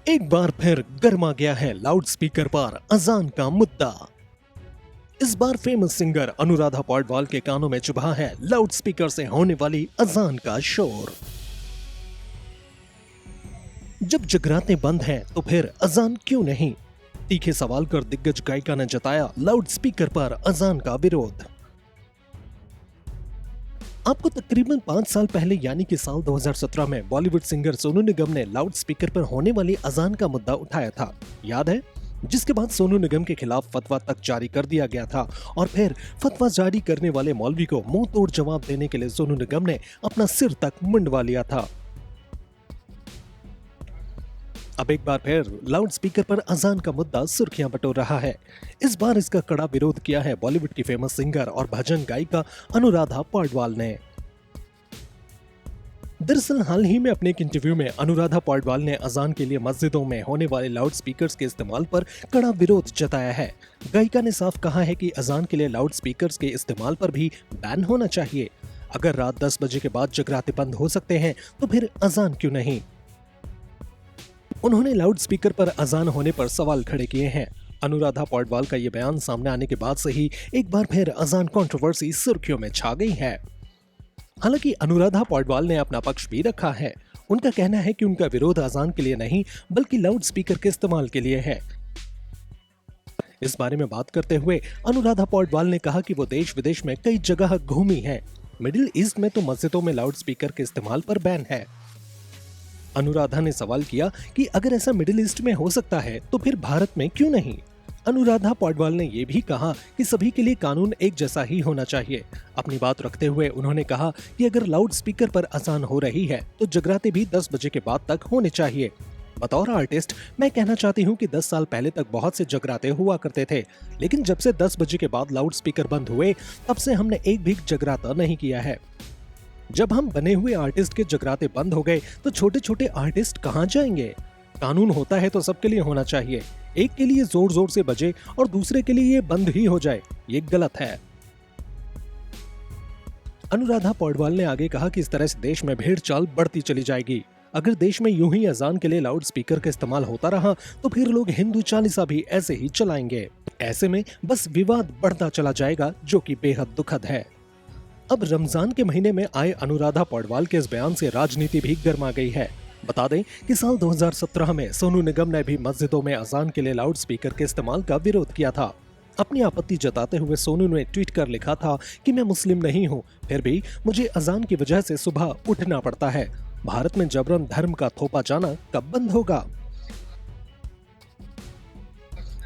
एक बार फिर गर्मा गया है लाउड स्पीकर पर अजान का मुद्दा। इस बार फेमस सिंगर अनुराधा पौडवाल के कानों में चुभा है लाउड स्पीकर से होने वाली अजान का शोर। जब जगराते बंद हैं तो फिर अजान क्यों नहीं? तीखे सवाल कर दिग्गज गायिका ने जताया लाउड स्पीकर पर अजान का विरोध। आपको तकरीबन 5 साल पहले यानी कि साल 2017 में बॉलीवुड सिंगर सोनू निगम ने लाउड स्पीकर पर होने वाली अजान का मुद्दा उठाया था, याद है? जिसके बाद सोनू निगम के खिलाफ फतवा तक जारी कर दिया गया था और फिर फतवा जारी करने वाले मौलवी को मुंह तोड़ जवाब देने के लिए सोनू निगम ने अपना सिर तक मुंडवा लिया था। अब एक बार फिर लाउड स्पीकर पर अजान का मुद्दा सुर्खियां बटोर रहा है। इस बार इसका कड़ा विरोध किया है बॉलीवुड की फेमस सिंगर और भजन गायिका अनुराधा पौडवाल ने। दरअसल हाल ही में अपने एक इंटरव्यू में अनुराधा पौडवाल ने अजान के लिए मस्जिदों में होने वाले लाउड स्पीकर्स के इस्तेमाल पर कड़ा विरोध जताया है। गायिका ने साफ कहा है कि अजान के लिए लाउड स्पीकर्स के इस्तेमाल पर भी बैन होना चाहिए। अगर रात 10 बजे के बाद जगराते बंद हो सकते हैं तो फिर अजान क्यों नहीं? उन्होंने लाउड स्पीकर पर अजान होने पर सवाल खड़े किए हैं। अनुराधा पौडवाल का ये बयान सामने आने के बाद से ही एक बार फिर अजान कंट्रोवर्सी सुर्खियों में छा गई है। हालांकि अनुराधा पौडवाल ने अपना पक्ष भी रखा है। उनका कहना है कि उनका विरोध अजान के लिए नहीं बल्कि लाउड स्पीकर के इस्तेमाल के लिए है। इस बारे में बात करते हुए अनुराधा पौडवाल ने कहा कि वो देश विदेश में कई जगह घूमी है। मिडिल ईस्ट में तो मस्जिदों में लाउड स्पीकर के इस्तेमाल पर बैन है। अनुराधा ने सवाल किया कि अगर ऐसा मिडिल ईस्ट में हो सकता है तो फिर भारत में क्यों नहीं? अनुराधा पौडवाल ने यह भी कहा कि सभी के लिए कानून एक जैसा ही होना चाहिए। अपनी बात रखते हुए उन्होंने कहा कि अगर लाउड स्पीकर पर अजान हो रही है तो जगराते भी 10 बजे के बाद तक होने चाहिए। बतौर आर्टिस्ट मैं कहना चाहती हूँ कि 10 साल पहले तक बहुत से जगराते हुआ करते थे, लेकिन जब से 10 बजे के बाद लाउड स्पीकर बंद हुए तब से हमने एक भी जगराता नहीं किया है। जब हम बने हुए आर्टिस्ट के जगराते बंद हो गए तो छोटे छोटे आर्टिस्ट कहां जाएंगे? कानून होता है तो सबके लिए होना चाहिए। एक के लिए जोर जोर से बजे और दूसरे के लिए ये बंद ही हो जाए, ये गलत है। अनुराधा पौडवाल ने आगे कहा कि इस तरह से देश में भेड़ चाल बढ़ती चली जाएगी। अगर देश में यूं ही अजान के लिए लाउड स्पीकर का इस्तेमाल होता रहा तो फिर लोग हिंदू चालीसा भी ऐसे ही चलाएंगे। ऐसे में बस विवाद बढ़ता चला जाएगा, जो कि बेहद दुखद है। अब रमजान के महीने में आए अनुराधा पौडवाल के इस बयान से राजनीति भी गर्मा गई है। बता दें कि साल 2017 में सोनू निगम ने भी मस्जिदों में अजान के लिए लाउड स्पीकर के इस्तेमाल का विरोध किया था। अपनी आपत्ति जताते हुए सोनू ने ट्वीट कर लिखा था कि मैं मुस्लिम नहीं हूं, फिर भी मुझे अजान की वजह से सुबह उठना पड़ता है। भारत में जबरन धर्म का थोपा जाना कब बंद होगा?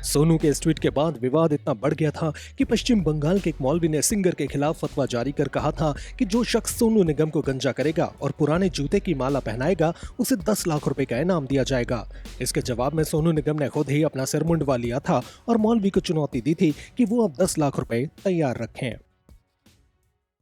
सोनू के इस ट्वीट के बाद विवाद इतना बढ़ गया था कि पश्चिम बंगाल के एक मौलवी ने सिंगर के खिलाफ फतवा जारी कर कहा था कि जो शख्स सोनू निगम को गंजा करेगा और पुराने जूते की माला पहनाएगा उसे 10 लाख रुपए का इनाम दिया जाएगा। इसके जवाब में सोनू निगम ने खुद ही अपना सिर मुंडवा लिया था और मौलवी को चुनौती दी थी कि वो अब 10 लाख रुपए तैयार रखें।